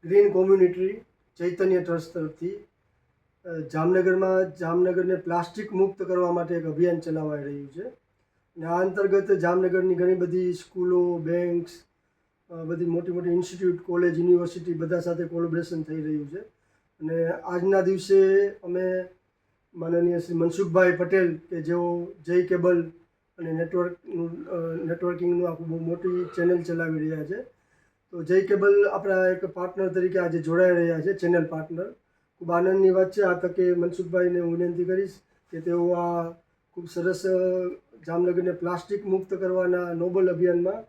Green community ચૈતન્ય trust તરફથી જામનગરને plastic મુક્ત કરવા માટે એક અભિયાન ચલાવાઈ રહ્યું છે અને આ અંતર્ગત જામનગરની ઘણી બધી સ્કૂલો, બેંક્સ, બધી મોટી મોટી ઇન્સ્ટિટ્યૂટ, કોલેજ, યુનિવર્સિટી બધા સાથે કોલેબોરેશન થઈ રહ્યું છે. અને આજના દિવસે અમે માનનીય શ્રી મનસુખભાઈ પટેલ કે જેઓ જય કેબલ અને નેટવર્કિંગનું આખું બહુ મોટી ચેનલ ચલાવી રહ્યા છે. તો જય કેબલ આપણા એક પાર્ટનર તરીકે આજે જોડાઈ રહ્યા છે, ચેનલ પાર્ટનર. ખૂબ આનંદની વાત છે. આ તકે મનસુખભાઈને હું વિનંતી કરીશ કે તેઓ આ ખૂબ સરસ જામનગરને પ્લાસ્ટિક મુક્ત કરવાના નોબલ અભિયાનમાં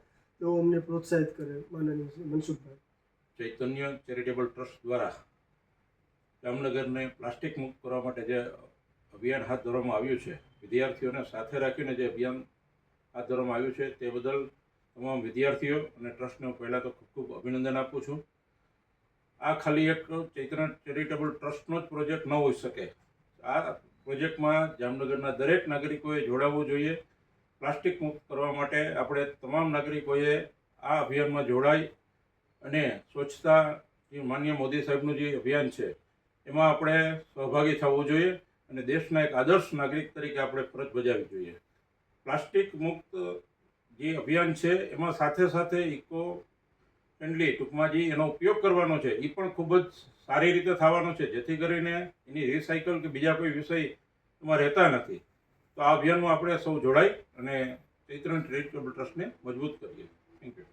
તેઓ અમને પ્રોત્સાહિત કરે. માનનીય શ્રી મનસુખભાઈ. ચૈતન્ય ચેરિટેબલ ટ્રસ્ટ દ્વારા જામનગરને પ્લાસ્ટિક મુક્ત કરવા માટે જે અભિયાન હાથ ધરવામાં આવ્યું છે, વિદ્યાર્થીઓને સાથે રાખીને જે અભિયાન હાથ ધરવામાં આવ્યું છે, તે બદલ તમામ વિદ્યાર્થીઓ અને ટ્રસ્ટને પહેલાં તો ખૂબ ખૂબ અભિનંદન આપું છું. આ ખાલી એક ચૈતન્ય ચેરિટેબલ ટ્રસ્ટનો જ પ્રોજેક્ટ ન હોઈ શકે. આ પ્રોજેક્ટમાં જામનગરના દરેક નાગરિકોએ જોડાવવું જોઈએ. પ્લાસ્ટિક મુક્ત કરવા માટે આપણે તમામ નાગરિકોએ આ અભિયાનમાં જોડાઈ અને સ્વચ્છતા જે માનનીય મોદી સાહેબનું જે અભિયાન છે એમાં આપણે સહભાગી થવું જોઈએ અને દેશના એક આદર્શ નાગરિક તરીકે આપણે ફરજ બજાવવી જોઈએ. પ્લાસ્ટિક મુક્ત જે અભિયાન છે એમાં સાથે સાથે ઇકો ફ્રેન્ડલી, ટૂંકમાં જે એનો ઉપયોગ કરવાનો છે એ પણ ખૂબ જ સારી રીતે થવાનો છે, જેથી કરીને એની રિસાયકલ કે બીજા કોઈ વિષય એમાં રહેતા નથી. તો આ અભિયાનમાં આપણે સૌ જોડાઈ અને ચૈતન્ય ચેરિટેબલ ટ્રસ્ટને મજબૂત કરીએ. Thank you.